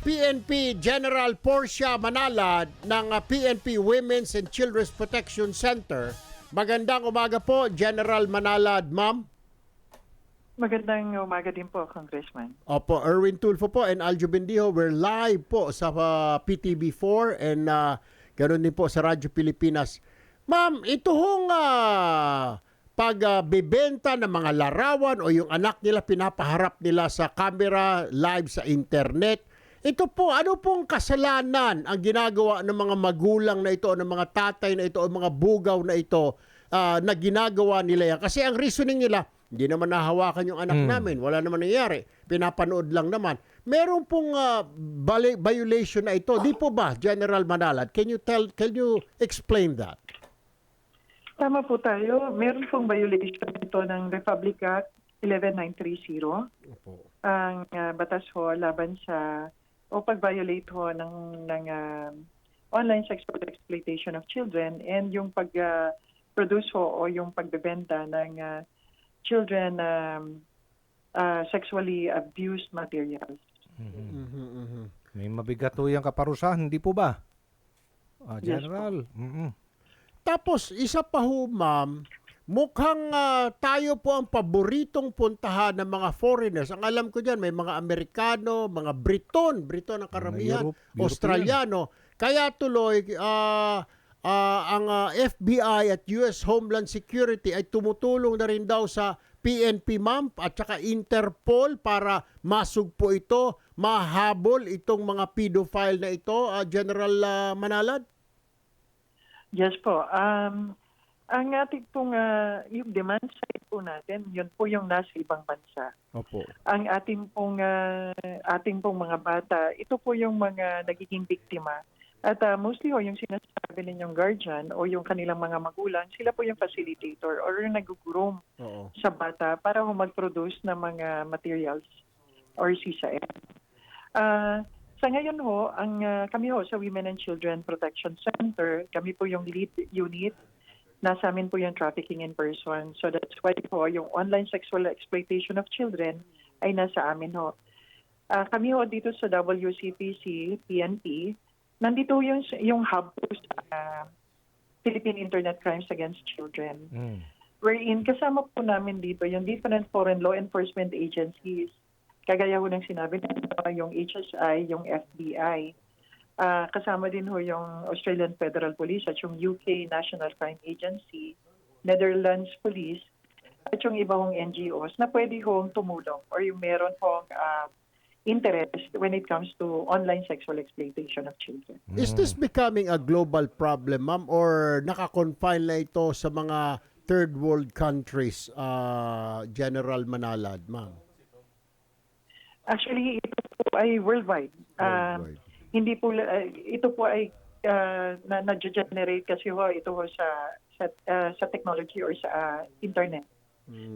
PNP General Portia Manalad ng PNP Women's and Children's Protection Center. Magandang umaga po, General Manalad, ma'am. Magandang umaga din po, Congressman. Opo, Erwin Tulfo po and Aljo Bendijo. We're live po sa PTV4 and ganoon din po sa Radyo Pilipinas. Ma'am, ito hong pagbebenta ng mga larawan o yung anak nila pinapaharap nila sa camera, live sa internet. Ito po, ano pong kasalanan ang ginagawa ng mga magulang na ito, ng mga tatay na ito, o mga bugaw na ito na ginagawa nila yan? Kasi ang reasoning nila, hindi naman nahawakan yung anak namin, wala naman nangyayari, pinapanood lang naman. Meron pong violation na ito, di po ba, General Manalad? Can you explain that? Tama po tayo. Meron pong violation ito ng Republic Act 11930. Opo. Ang batas ho laban sa o pag-violate ho ng online sexual exploitation of children and yung pag-produce ho o yung pagbebenta ng children sexually abused materials. May mabigat po yung kaparusahan, hindi po ba? General. Tapos, isa pa ho, ma'am, mukhang tayo po ang paboritong puntahan ng mga foreigners. Ang alam ko dyan, may mga Amerikano, mga Briton ang karamihan, Australiano. Kaya tuloy, ang FBI at US Homeland Security ay tumutulong na rin daw sa PNP, ma'am, at saka Interpol para masugpo ito, mahabol itong mga pedophile na ito, General Manalad? Yes po. Ang ating pong yung demand side po natin, yun po yung nasa ibang bansa. Opo. Ang ating pong mga bata, ito po yung mga nagiging biktima. At mostly ho, yung sinasabi ninyong guardian o yung kanilang mga magulang, sila po yung facilitator or yung nag-groom sa bata para ho mag-produce ng mga materials or CSAM. Sa ngayon ho, kami ho sa Women and Children Protection Center, kami po yung lead unit. Nasa amin po yung trafficking in person. So that's why po yung online sexual exploitation of children ay nasa amin ho. Kami ho dito sa WCPC, PNP, nandito yung hub po sa Philippine Internet Crimes Against Children. Wherein kasama po namin dito yung different foreign law enforcement agencies. Kagaya ho ng sinabi natin, yung HSI, yung FBI. Kasama din ho yung Australian Federal Police at yung UK National Crime Agency, Netherlands Police, at yung iba hong NGOs na pwede hong tumulong or yung meron hong interest when it comes to online sexual exploitation of children. Is this becoming a global problem, ma'am, or naka-confine na ito sa mga third world countries, General Manalad, ma'am? Actually, ito po ay worldwide. Hindi po ito po ay na-generate kasi ho ito ho sa technology or sa internet.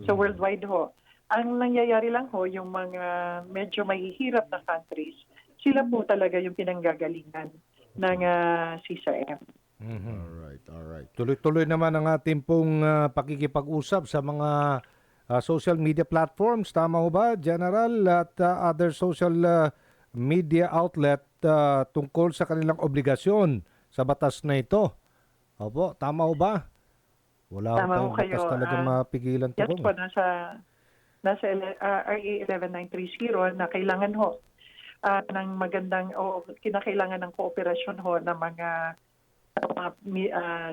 So worldwide ho. Ang nangyayari lang ho yung mga medyo mahihirap na countries, sila po talaga yung pinanggagalingan ng CSAM. Alright. Tuloy-tuloy naman ang ating pong pakikipag-usap sa mga social media platforms. Tama ho ba, General? At other social media outlet tungkol sa kanilang obligasyon sa batas na ito. Opo, tama ho ba? Wala ho tayong batas talagang mapigilan ito. Yes po, nasa RA 11930 na kailangan ho ng magandang o kinakailangan ng kooperasyon ho ng mga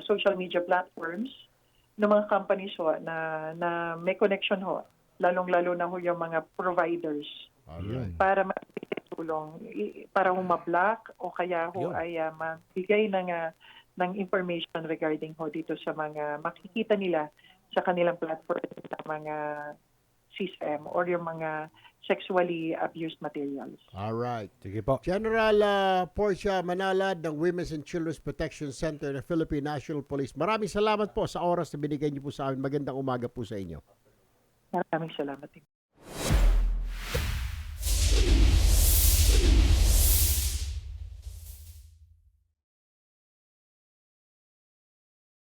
social media platforms ng mga companies ho na may connection ho, lalong-lalo na ho yung mga providers para tulong para ho ma-block o kaya ho ay magbigay ng information regarding ho dito sa mga makikita nila sa kanilang platform sa mga CSAM or yung mga sexually abused materials. Alright. Sige po. General Portia Manalad ng Women's and Children's Protection Center ng Philippine National Police. Maraming salamat po sa oras na binigay niyo po sa amin. Magandang umaga po sa inyo. Maraming salamat.